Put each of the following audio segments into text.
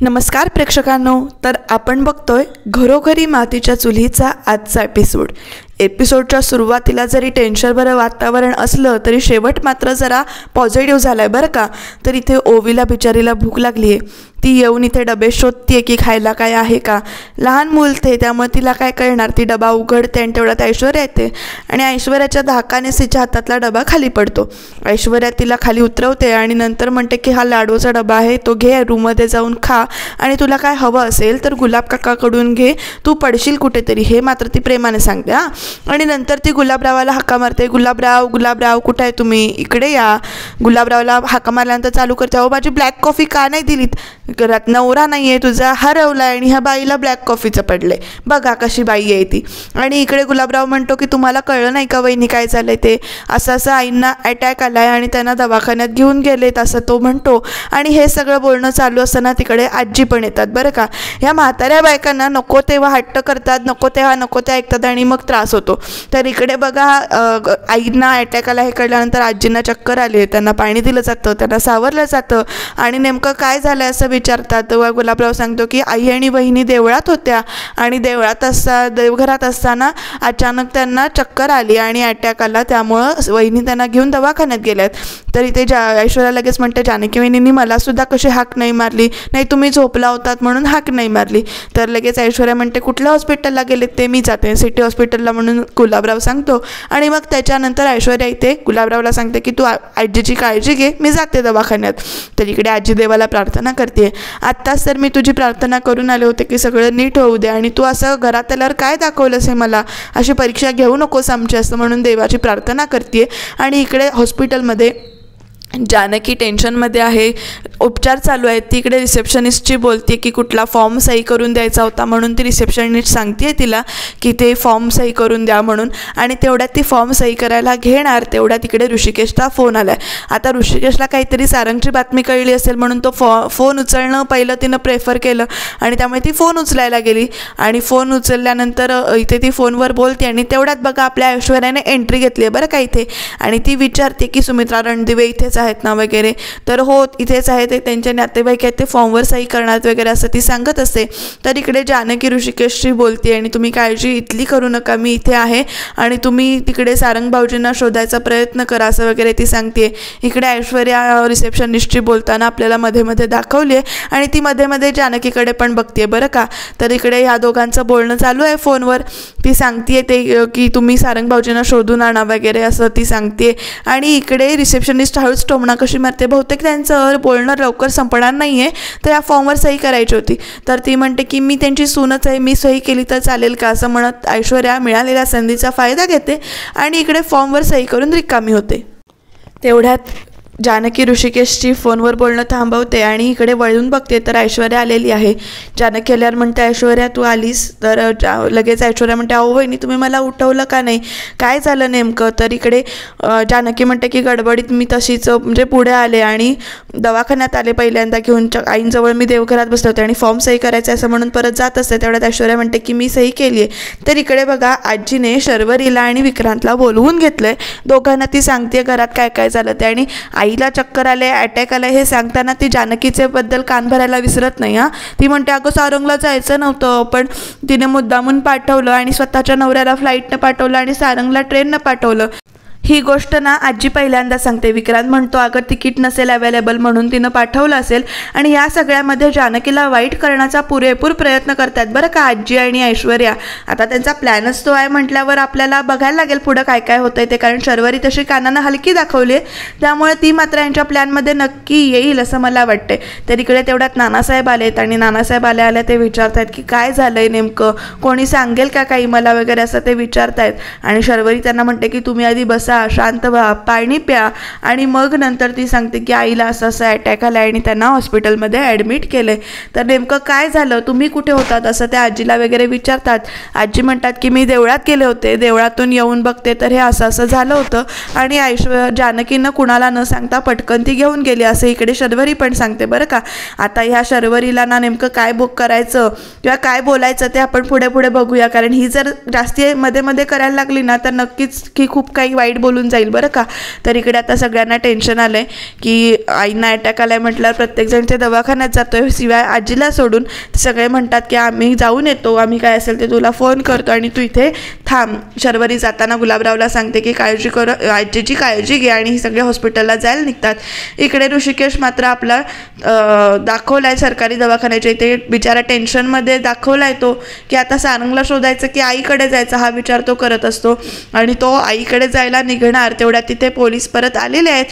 नमस्कार प्रेक्षकांनो, तर आपण बघतोय घरोघरी मातीच्या चुलीचा आजचा एपिसोडच्या सुरुवातीला जरी टेन्शनभरं वातावरण असलं तरी शेवट मात्र जरा पॉझिटिव्ह झाला आहे बरं का. तर इथे ओवीला बिचारीला भूक लागली आहे. ती येऊन इथे डबे शोधते की खायला काय आहे का. लहान मूल ते, त्यामुळे तिला काय कळणार. ती डबा उघडते आणि तेवढ्यात ऐश्वर्या येते आणि ऐश्वर्याच्या धाकाने तिच्या हातातला डबा खाली पडतो. ऐश्वर्या तिला खाली उतरवते आणि नंतर म्हणते की हा लाडूचा डबा आहे, तो घे, रूममध्ये जाऊन खा आणि तुला काय हवं असेल तर गुलाब काकाकडून घे, तू पडशील कुठेतरी, हे मात्र ती प्रेमाने सांगते. आणि नंतर ती गुलाबरावाला हाका मारते, गुलाबराव गुलाबराव कुठं आहे तुम्ही, इकडे या. गुलाबरावला हाका मारल्यानंतर चालू करते, अहो माझी ब्लॅक कॉफी का नाही दिलीत, घरात नवरा नाही आहे तुझा, हरवला आहे आणि ह्या बाईला ब्लॅक कॉफीचं पडले, बघा कशी बाई आहे ती. आणि इकडे गुलाबराव म्हणतो की तुम्हाला कळलं नाही का वहिनी काय झालं ते, असं आईंना अटॅक आला आहे आणि त्यांना दवाखान्यात घेऊन गेलेत असं तो म्हणतो. आणि हे सगळं बोलणं चालू असताना तिकडे आजी पण येतात बरं का. ह्या म्हाताऱ्या बायकांना नको तेव्हा हट्ट करतात, नको तेव्हा नको ते ऐकतात आणि मग त्रास होतो. तर इकडे बघा आईंना अटॅक आला हे कळल्यानंतर आजींना चक्कर आली, त्यांना पाणी दिलं जातं, त्यांना सावरलं जातं आणि नेमकं काय झालं असं विचारतात. गुलाबराव सांगतो की आई आणि बहिणी देवळात होत्या आणि देवघरात असताना अचानक त्यांना चक्कर आली आणि अटॅक आला, त्यामुळं वहिनी त्यांना घेऊन दवाखान्यात गेल्यात. तर इथे ऐश्वर्या लगेच म्हणते, जानकी वहिनींनी मला सुद्धा कशी हाक नाही मारली, नाही तुम्ही झोपला होतात म्हणून हाक नाही मारली. तर लगेच ऐश्वर्या म्हणते कुठल्या हॉस्पिटलला गेलेत ते मी जाते, सिटी हॉस्पिटलला म्हणून गुलाबराव सांगतो. आणि मग त्याच्यानंतर ऐश्वर्या इथे गुलाबरावला सांगते की तू आजीची काळजी घे, मी जाते दवाखान्यात. तर इकडे आजी देवाला प्रार्थना करते, आत्ताच तर मी तुझी प्रार्थना करून आले होते की सगळं नीट होऊ दे आणि तू असं घरात आल्यावर काय दाखवलंस हे मला, अशी परीक्षा घेऊ नकोस आमची, असं म्हणून देवाची प्रार्थना करते. आणि इकडे हॉस्पिटलमध्ये जानकी टेन्शनमध्ये आहे, उपचार चालू आहेत. ती इकडे रिसेप्शनिस्टची बोलते की कुठला फॉर्म सही करून द्यायचा होता, म्हणून ती रिसेप्शनिस्ट सांगते तिला की ते फॉर्म सही करून द्या म्हणून. आणि तेवढ्यात ती फॉर्म सही करायला घेणार तेवढ्यात तिकडे ऋषिकेशचा फोन आला आहे. आता ऋषिकेशला काहीतरी सारंगची बातमी कळली असेल म्हणून तो फोन उचलणं पहिलं तिनं प्रेफर केलं आणि त्यामुळे ती फोन उचलायला गेली. आणि फोन उचलल्यानंतर इथे ती फोनवर बोलते आणि तेवढ्यात बघा आपल्या ऐश्वर्याने एंट्री घेतली आहे बरं का इथे. आणि ती विचारते की सुमित्रा रणदिवे इथेच आहेत ना वगैरे. तर हो इथेच आहेत, त्यांचे नातेवाईक आहेत, ते फॉर्मवर सही करणार वगैरे असं ती सांगत असते. तर इकडे जानकी ऋषिकेशशी बोलते आणि तुम्ही काळजी इथली करू नका, मी इथे आहे आणि तुम्ही तिकडे सारंग भाऊजींना शोधायचा प्रयत्न करा असं वगैरे ती सांगते. इकडे ऐश्वर्या रिसेप्शनिस्टची बोलताना आपल्याला मध्ये मध्ये दाखवली आहे आणि ती मध्ये मध्ये जानकीकडे पण बघते बरं का. तर इकडे ह्या दोघांचं बोलणं चालू आहे फोनवर. ती सांगते ते की तुम्ही सारंग भाऊजींना शोधून आणा वगैरे असं ती सांगते. आणि इकडे रिसेप्शनिस्ट हळूच टोमणा कशी मारते, बहुतेक त्यांचं बोलणं लवकर संपणार नाही आहे, तर या फॉर्मवर सही करायची होती. तर ती म्हणते की मी त्यांची सूनच आहे, मी सही केली तर चालेल का, असं म्हणत ऐश्वर्या मिळालेल्या संधीचा फायदा घेते आणि इकडे फॉर्मवर सही करून रिकामी होते. तेवढ्यात जानकी ऋषिकेशची फोनवर बोलणं थांबवते आणि इकडे वळून बघते तर ऐश्वर्या आलेली आहे. जानकी आल्यावर म्हणते, ऐश्वर्या तू आलीस. तर लगेच ऐश्वर्या म्हणते, अहो वहिनी तुम्ही मला उठवलं का नाही, काय झालं नेमकं. तर इकडे जानकी म्हणते की गडबडीत मी तशीच म्हणजे पुढे आले आणि दवाखान्यात आले पहिल्यांदा घेऊन, आईंजवळ मी देवघरात बसले होते आणि फॉर्म सही करायचं असं म्हणून परत जात असते. तेवढ्यात ऐश्वर्या म्हणते की मी सही केली आहे. तर इकडे बघा आजीने शर्वरीला आणि विक्रांतला बोलवून घेतलंय. दोघांना ती सांगते घरात काय काय झालं ते आणि आईला चक्कर आले, अटॅक आला हे सांगताना ती जानकीचे बद्दल कान भरायला विसरत नाही. ती म्हणते अगं सारंगला जायचं नव्हतं पण तिने मुद्दामून पाठवलं आणि स्वतःच्या नवऱ्याला फ्लाईटनं पाठवलं आणि सारंगला ट्रेननं पाठवलं. ही गोष्ट ना आजी पहिल्यांदा सांगते. विक्रांत म्हणतो अगर तिकीट नसेल अवेलेबल म्हणून तिनं पाठवलं असेल. आणि या सगळ्यामध्ये जानकीला वाईट करण्याचा पुरेपूर प्रयत्न करतात बरं का आजी आणि ऐश्वर्या. आता त्यांचा प्लॅनच तो आहे म्हटल्यावर आपल्याला बघायला लागेल पुढं काय काय होतंय ते, कारण शर्वरी तशी कानानं हलकी दाखवली त्यामुळे ती मात्र यांच्या प्लॅनमध्ये नक्की येईल असं मला वाटते. तर इकडे तेवढ्यात नानासाहेब आलेत आणि नानासाहेब आल्या ते विचारत आहेत की काय झालंय नेमकं, कोणी सांगेल का काही मला वगैरे असं ते विचारत आहेत. आणि शर्वरी त्यांना म्हणते की तुम्ही आधी बसा, शांत व्हा, पाणी प्या. आणि मग नंतर ती सांगते की आईला असं असं अटॅक आला आणि त्यांना हॉस्पिटलमध्ये ॲडमिट केलंय. तर नेमकं काय झालं, तुम्ही कुठे होतात असं त्या आजीला वगैरे विचारतात. आजी म्हणतात की मी देवळात गेले होते, देवळातून येऊन बघते तर हे असं असं झालं होतं आणि जानकीनं कुणाला न सांगता पटकन ती घेऊन गेली असं इकडे शर्वरी पण सांगते बरं का. आता ह्या शर्वरीला ना नेमकं काय बुक करायचं किंवा काय बोलायचं ते आपण पुढे पुढे बघूया, कारण ही जर जास्ती मध्ये मध्ये करायला लागली ना तर नक्कीच की खूप काही वाईट बोलून जाईल बरं का. तर इकडे आता सगळ्यांना टेन्शन आलं आहे की आईंना अटॅक आला आहे म्हटल्यावर प्रत्येकजण ते दवाखान्यात जातो आहे, शिवाय आजीला सोडून. सगळे म्हणतात की आम्ही जाऊन येतो, आम्ही काय असेल ते तुला फोन करतो आणि तू इथे थांब. शर्वरी जाताना गुलाबरावला सांगते की काळजी कर, आजीची काळजी घे, आणि ही सगळे हॉस्पिटलला जायला निघतात. इकडे ऋषिकेश मात्र आपला दाखवला आहे सरकारी दवाखान्याच्या इथे, बिचारा टेन्शनमध्ये दाखवला आहे तो की आता सारंगला शोधायचं की आईकडे जायचं हा विचार तो करत असतो. आणि तो आईकडे जायला निघणार तेवढ्यात तिथे पोलीस परत आलेले आहेत.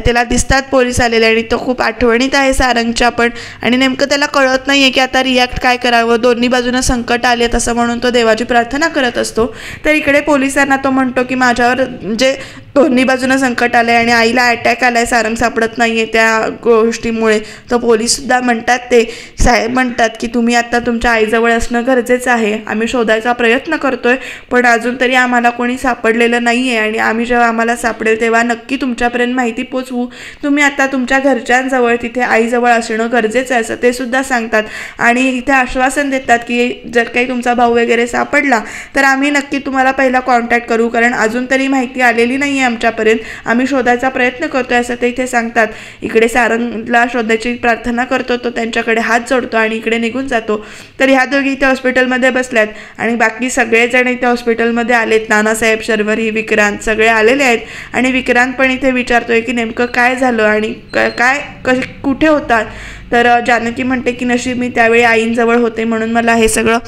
त्याला दिसतात पोलीस आलेले आणि तो खूप आठवणीत आहे सारंगच्या पण. आणि नेमकं त्याला कळत नाही आहे की आता रिॲक्ट काय करावं, दोन्ही बाजूनं संकट आले तसं म्हणून तो देवाची प्रार्थना करत असतो. तर इकडे पोलिसांना तो म्हणतो की माझ्यावर म्हणजे दोन्ही बाजूनं संकट आलं आहे आणि आईला अटॅक आला आहे, सारंग सापडत नाही आहे त्या गोष्टीमुळे. तर पोलीससुद्धा म्हणतात, ते साहेब म्हणतात की तुम्ही आता तुमच्या आईजवळ असणं गरजेचं आहे. आम्ही शोधायचा प्रयत्न करतो आहे पण अजून तरी आम्हाला कोणी सापडलेलं नाही आहे आणि आम्ही जेव्हा आम्हाला सापडेल तेव्हा नक्की तुमच्यापर्यंत माहिती पोचवू. तुम्ही आता तुमच्या घरच्यांजवळ तिथे आईजवळ असणं गरजेचं आहे असं ते सुद्धा सांगतात. आणि इथे आश्वासन देतात की जर काही तुमचा भाऊ वगैरे सापडला तर आम्ही नक्की तुम्हाला पहिला कॉन्टॅक्ट करू, कारण अजून तरी माहिती आलेली नाही आहे आमच्यापर्यंत, आम्ही शोधायचा प्रयत्न करतोय असं ते इथे सांगतात. इकडे सारंगला शोधायची प्रार्थना करतो, तो त्यांच्याकडे हात जोडतो आणि इकडे निघून जातो. तर ह्या दोघी इथे हॉस्पिटलमध्ये बसल्यात आणि बाकी सगळेजण इथे हॉस्पिटलमध्ये आलेत. नानासाहेब, शर्वरी, विक्रांत सगळे आलेले आहेत. आणि विक्रांत पण इथे विचारतोय की नेमकं काय झालं आणि कुठे होतात. तर जानकी म्हणते की नशीब मी त्यावेळी आईंजवळ होते म्हणून मला हे सगळं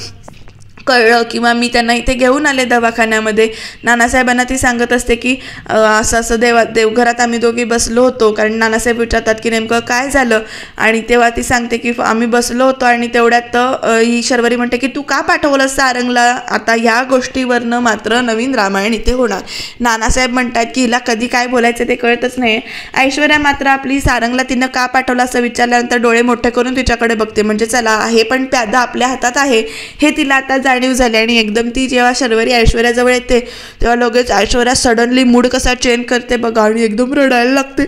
कळलं किंवा मी त्यांना इथे घेऊन आले दवाखान्यामध्ये. नानासाहेबांना ती सांगत असते की असं असं देवघरात आम्ही दोघी बसलो होतो, कारण नानासाहेब विचारतात की नेमकं काय झालं. आणि तेव्हा ती सांगते की आम्ही बसलो होतो आणि तेवढ्यात ही शर्वरी म्हणते की तू का पाठवलं सारंगला. आता ह्या गोष्टीवरनं मात्र नवीन रामायण इथे होणार. नानासाहेब म्हणतात की हिला कधी काय बोलायचं ते कळतच नाही. ऐश्वर्या मात्र आपली सारंगला तिनं का पाठवलं असं विचारल्यानंतर डोळे मोठे करून तिच्याकडे बघते, म्हणजे चला हे पण प्यादा आपल्या हातात आहे हे तिला आता जाणीव झाली. आणि एकदम ती जेव्हा शर्वरी ऐश्वर्याजवळ येते तेव्हा लगेच ऐश्वर्या सडनली मूड कसा चेंज करते बघा आणि एकदम रडायला लागते.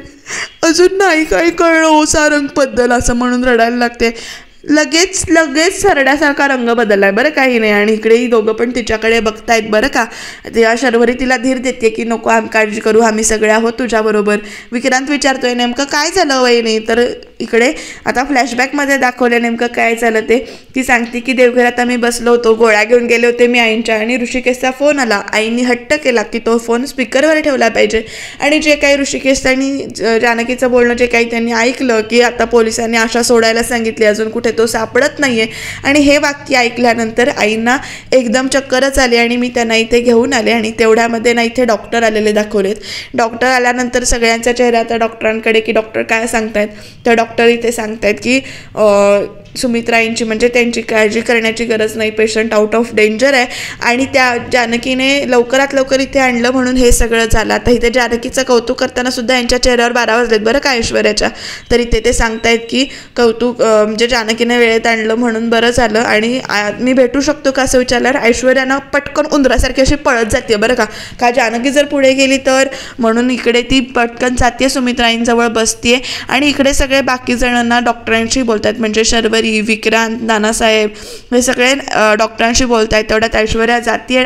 अजून नाही काही कळलं सारंगबद्दल असं म्हणून रडायला लागते. लगेच सरड्यासारखा रंग बदललाय बरं काही नाही. आणि इकडेही दोघं पण तिच्याकडे बघतायत बरं का. तेव्हा शर्वरी तिला धीर देते की नको काळजी करू, आम्ही सगळे आहोत तुझ्याबरोबर. विक्रांत विचारतोय नेमकं काय झालं वहिनी. तर इकडे आता फ्लॅशबॅकमध्ये दाखवलं नेमकं काय झालं ते. ती सांगते की देवघरात आम्ही बसलो होतो, गोळ्या घेऊन गेले होते मी आईंच्या आणि ऋषिकेशचा फोन आला. आईंनी हट्ट केला की तो फोन स्पीकरवर ठेवला पाहिजे. आणि जे काही ऋषिकेश आणि जानकीचं बोलणं जे काही त्यांनी ऐकलं की आता पोलिसांनी आशा सोडायला सांगितली, अजून कुठे तो सापडत नाहीये. आणि हे वाक्य ऐकल्यानंतर आईंना एकदम चक्करच आली आणि मी त्यांना इथे घेऊन आले. आणि तेवढ्यामध्ये ना इथे डॉक्टर आलेले दाखवलेत. डॉक्टर आल्यानंतर सगळ्यांचा चेहरा आता डॉक्टरांकडे की डॉक्टर काय सांगतायत. तर डॉक्टर इथे सांगतायत की सुमित्राईंची म्हणजे त्यांची काळजी करण्याची गरज नाही, पेशंट आउट ऑफ डेंजर आहे. आणि त्या जानकीने लवकरात लवकर इथे आणलं म्हणून हे सगळं झालं. आता इथे जानकीचं कौतुक करताना सुद्धा यांच्या चेहऱ्यावर 12 वाजलेत बरं का ऐश्वर्याच्या. तर इथे ते सांगतायत की कौतुक म्हणजे जानकीने वेळेत आणलं म्हणून बरं झालं. आणि मी भेटू शकतो का असं विचारल्यावर ऐश्वर्यानं पटकन उंदरासारखी अशी पळत जाते बरं का जानकी जर पुढे गेली तर, म्हणून इकडे ती पटकन जाते सुमित्राईंजवळ बसते. आणि इकडे सगळे बाकी जणांना डॉक्टरांशी बोलतात, म्हणजे शर्वरी, विक्रांत, नानासाहेब हे सगळे डॉक्टरांशी बोलत आहेत. तेवढ्यात ऐश्वर्या जाते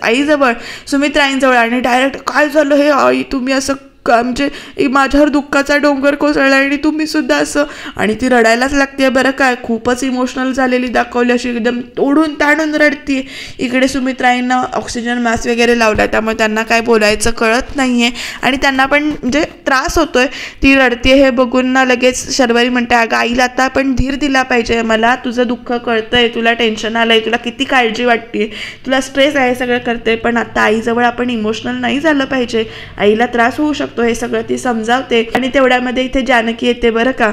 आईजवळ, सुमित्राईंजवळ आणि डायरेक्ट काय झालं हे आई, तुम्ही असं म्हणजे माझ्यावर दुःखाचा डोंगर कोसळला आणि तुम्ही सुद्धा असं. आणि ती रडायलाच लागते बरं काय, खूपच इमोशनल झालेली दाखवली, अशी एकदम ओढून ताणून रडते. इकडे सुमित्राईंना ऑक्सिजन मास्क वगैरे लावला त्यामुळे त्यांना काय बोलायचं कळत नाही आहे आणि त्यांना पण म्हणजे त्रास होतोय. ती रडते हे बघून ना लगेच शर्वरी म्हणते अगं आईला आता आपण धीर दिला पाहिजे, मला तुझं दुःख कळतंय, तुला टेन्शन आलंय, तुला किती काळजी वाटते, तुला स्ट्रेस आहे, सगळं करते, पण आता आईजवळ आपण इमोशनल नाही झालं पाहिजे, आईला त्रास होऊ शकतो हे सगळं ती समजावते. आणि तेवढ्यामध्ये इथे जानकी येते बरं का.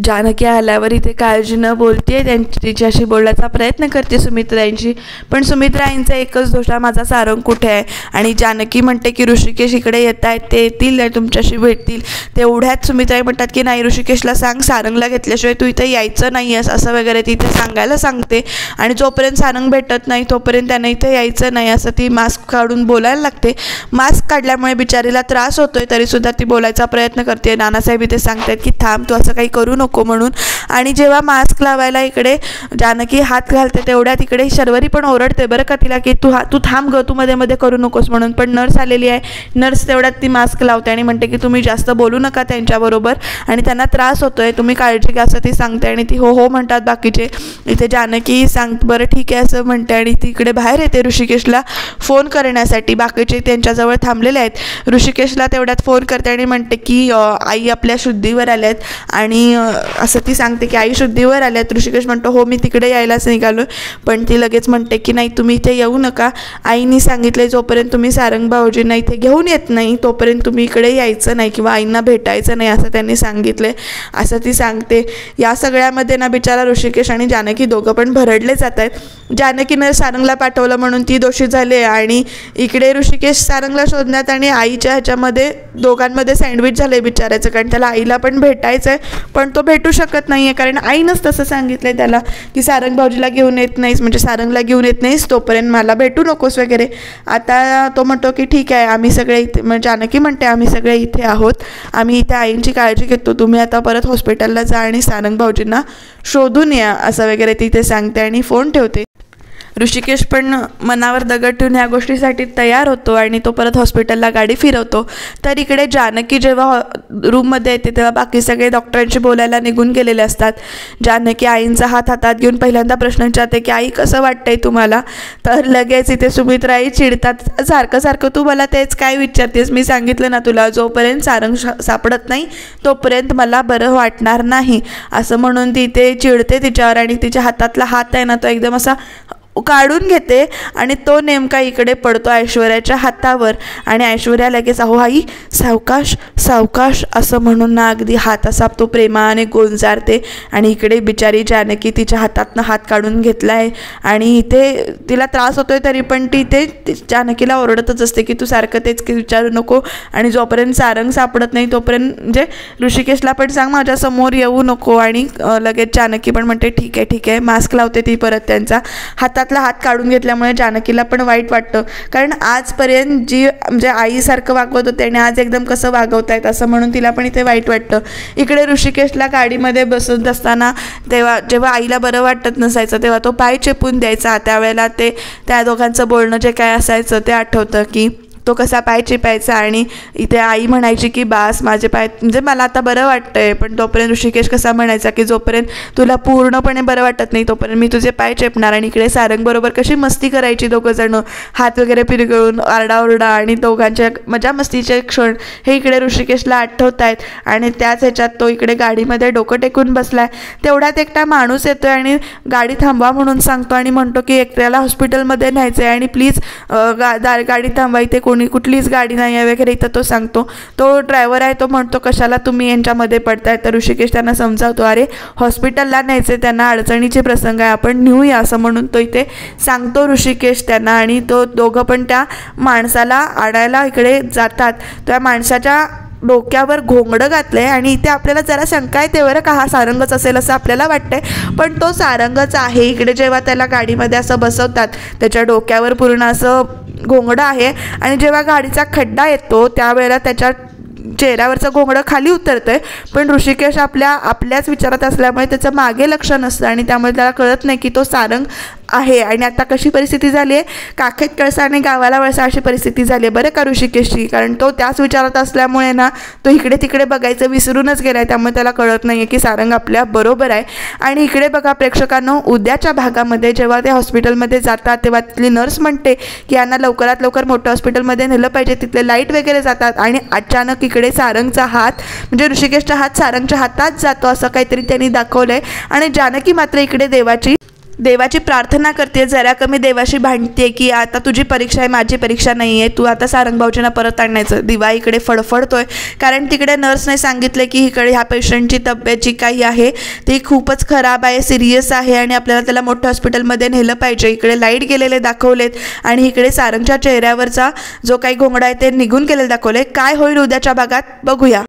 जानकी आल्यावर इथे काळजी न बोलते, तिच्याशी बोलण्याचा प्रयत्न करते सुमित्राईंशी. पण सुमित्राईंचा एकच दोष आहे, माझा सारंग कुठे आहे. आणि जानकी म्हणते की ऋषिकेश इकडे येत आहेत, ते येतील तुमच्याशी भेटतील. तेवढ्यात सुमित्राई म्हणतात की नाही ऋषिकेशला सांग सारंगला घेतल्याशिवाय तू इथे यायचं नाही आहेस असं वगैरे ती इथे सांगायला सांगते. आणि जोपर्यंत सारंग भेटत नाही तोपर्यंत त्यानं इथे यायचं नाही असं ती मास्क काढून बोलायला लागते. मास्क काढल्यामुळे बिचारीला त्रास होतोय तरीसुद्धा ती बोलायचा प्रयत्न करते. नानासाहेब इथे सांगतात की थांब, तू असं काही करू नको म्हणून. आणि जेव्हा मास्क लावायला इकडे जानकी हात घालते तेवढ्यात इकडे शर्वरी पण ओरडते बरं का तिला की तू थांब गं, तू मध्ये मध्ये करू नकोस म्हणून. पण नर्स आलेली आहे, नर्स तेवढ्यात ती मास्क लावते आणि म्हणते की तुम्ही जास्त बोलू नका त्यांच्याबरोबर आणि त्यांना त्रास होतोय, तुम्ही काळजी घ्या असं ती सांगते. आणि ती हो हो म्हणतात बाकीचे. इथे जानकी बरं ठीक आहे असं म्हणते आणि ती इकडे बाहेर येते ऋषिकेशला फोन करण्यासाठी. बाकीचे त्यांच्याजवळ थांबलेले आहेत. ऋषिकेशला तेवढ्यात फोन करते आणि म्हणते की आई आपल्या शुद्धीवर आल्यात आणि असं ती सांगते की आई शुद्धीवर आल्यात. ऋषिकेश म्हणतो हो मी तिकडे यायलाच निघालो. पण ती लगेच म्हणते की नाही तुम्ही इथे येऊ नका, आईनी सांगितले जोपर्यंत तुम्ही सारंग भाऊजींना इथे घेऊन येत नाही तोपर्यंत तुम्ही इकडे यायचं नाही किंवा आईंना भेटायचं नाही असं त्यांनी सांगितले असं ती सांगते. या सगळ्यामध्ये ना बिचारा ऋषिकेश आणि जानकी दोघं पण भरडले जात आहेत. जानकीनं सारंगला पाठवलं म्हणून ती दोषी झाले आणि इकडे ऋषिकेश सारंगला शोधण्यात आणि आईच्या ह्याच्यामध्ये दोघांमध्ये सँडविच झाले बिचारायचं. कारण त्याला आईला पण भेटायचं आहे पण तो भेटू शकत नाही आहे कारण आईनंच तसं सांगितलं आहे त्याला की सारंग भाऊजीला घेऊन येत नाहीस म्हणजे सारंगला घेऊन येत नाहीस तोपर्यंत मला भेटू नकोस वगैरे. आता तो म्हणतो की ठीक आहे आम्ही सगळे इथे, म्हणजे जानकी म्हणते आम्ही सगळे इथे आहोत, आम्ही इथे आईंची काळजी घेतो, तुम्ही आता परत हॉस्पिटलला जा आणि सारंग भाऊजींना शोधून या असं वगैरे ती ते सांगते आणि फोन ठेवते. ऋषिकेश पण मनावर दगड ठेवून ह्या गोष्टीसाठी तयार होतो आणि तो परत हॉस्पिटलला गाडी फिरवतो. तर इकडे जानकी जेव्हा रूममध्ये येते तेव्हा बाकी सगळे डॉक्टरांशी बोलायला निघून गेलेले असतात. जानकी आईंचा हात हातात घेऊन पहिल्यांदा प्रश्न विचारते की आई कसं वाटतंय तुम्हाला. तर लगेच इथे सुमित्राई चिडतात, सारखं सारखं तू मला तेच काय विचारतेस, मी सांगितलं ना तुला जोपर्यंत सारंग सापडत नाही तोपर्यंत मला बरं वाटणार नाही असं म्हणून ती इथे चिडते तिच्यावर आणि तिच्या हातातला हात आहे ना तो एकदम असा काढून घेते आणि तो नेमका इकडे पडतो ऐश्वर्याच्या हातावर आणि ऐश्वर्या लगेच अहो आई सावकाश सावकाश असं म्हणून ना अगदी हात असा तो प्रेमाने गोंजारते. आणि इकडे बिचारी जानकी तिच्या हातातनं हात काढून घेतला आहे आणि इथे तिला त्रास होतोय तरी पण ती इथे जानकीला ओरडतच असते की तू सारखं तेच की विचारू नको आणि जोपर्यंत सारंग सापडत नाही तोपर्यंत म्हणजे ऋषिकेशला पण सांग माझ्यासमोर येऊ नको. आणि लगेच जानकी पण म्हणते ठीक आहे मास्क लावते ती परत. त्यांचा हातातला हात काढून घेतल्यामुळे जानकीला पण वाईट वाटतं कारण आजपर्यंत जी म्हणजे आईसारखं वागवत होते आणि आज एकदम कसं वागवतायत असं म्हणून तिला पण इथे वाईट वाटतं. इकडे ऋषिकेशला गाडीमध्ये बसत असताना तेव्हा जेव्हा आईला बरं वाटत नसायचं तेव्हा तो पाय चेपून द्यायचा. त्यावेळेला त्या दोघांचं बोलणं जे काय असायचं ते आठवतं की तो कसा पाय चिपायचा आणि इथे आई म्हणायची की बास माझे पाय म्हणजे मला आता बरं वाटतंय. पण तोपर्यंत ऋषिकेश कसा म्हणायचा की जोपर्यंत तुला पूर्णपणे बरं वाटत नाही तोपर्यंत मी तुझे पाय चेपणार. आणि इकडे सारंग बरोबर कशी मस्ती करायची दोघंजणं हात वगैरे पिरगळून आरडाओरडा आणि दोघांच्या मजा मस्तीचे क्षण हे इकडे ऋषिकेशला आठवत आहेत. आणि त्याच ह्याच्यात तो इकडे गाडीमध्ये डोकं टेकून बसलाय. तेवढ्यात एकटा माणूस येतोय आणि गाडी थांबवा म्हणून सांगतो आणि म्हणतो की एकट्याला हॉस्पिटलमध्ये न्यायचं आहे आणि प्लीज गाडी थांबवा, इथे कुठलीच गाडी नाही आहे वगैरे इथं तो सांगतो. तो ड्रायव्हर आहे तो म्हणतो कशाला तुम्ही यांच्यामध्ये पडताय. तर ऋषिकेश त्यांना समजावतो अरे हॉस्पिटलला न्यायचे त्यांना अडचणीचे प्रसंग आहे आपण नेऊया असं म्हणून तो इथे सांगतो ऋषिकेश त्यांना. आणि तो दोघं पण त्या माणसाला आणायला इकडे जातात. त्या माणसाच्या डोक्यावर घोंगडं घातलंय आणि इथे आपल्याला जरा शंका येते बरं का हा सारंगच असेल असं आपल्याला वाटतंय पण तो सारंगच आहे. इकडे जेव्हा त्याला गाडीमध्ये असं बसवतात त्याच्या डोक्यावर पूर्ण असं घोंगडं आहे आणि जेव्हा गाडीचा खड्डा येतो त्यावेळेला त्याच्या चेहऱ्यावरचं घोंगडं खाली उतरतंय. पण ऋषिकेश आपल्याच विचारात असल्यामुळे त्याचं मागे लक्ष नसतं आणि त्यामुळे त्याला कळत नाही की तो सारंग आहे. आणि आता कशी परिस्थिती झाली आहे काखेत कळसा आणि गावाला वळसा अशी परिस्थिती झाली आहे बरं का ऋषिकेशची. कारण तो त्याच विचारात असल्यामुळे ना तो इकडे तिकडे बघायचं विसरूनच गेला आहे. त्यामुळे त्याला कळत नाही आहे की सारंग आपल्या बरोबर आहे. आणि इकडे बघा प्रेक्षकांनो उद्याच्या भागामध्ये जेव्हा ते हॉस्पिटलमध्ये जातात तेव्हा तिथली नर्स म्हणते की यांना लवकरात लवकर मोठ्या हॉस्पिटलमध्ये नेलं पाहिजे. तिथले लाईट वगैरे जातात आणि अचानक इकडे सारंगचा हात म्हणजे ऋषिकेशचा हात सारंगच्या हातात जातो असं काहीतरी त्यांनी दाखवलंय. आणि जानकी मात्र इकडे देवाची प्रार्थना करते, जरा कमी देवाशी भांडते की आता तुझी परीक्षा आहे माझी परीक्षा नाही आहे, तू आता सारंग भाऊजींना परत आणायचं. दिवा इकडे फडफडतोय कारण तिकडे नर्सने सांगितलं की इकडे ह्या पेशंटची तब्येत जी काही आहे ती खूपच खराब आहे सिरियस आहे आणि आपल्याला त्याला मोठ्या हॉस्पिटलमध्ये नेलं पाहिजे. इकडे लाईट गेलेले दाखवलेत आणि इकडे सारंगच्या चेहऱ्यावरचा जो काही घोंगडा आहे ते निघून गेलेला दाखवले. काय होईल उद्याच्या भागात बघूया.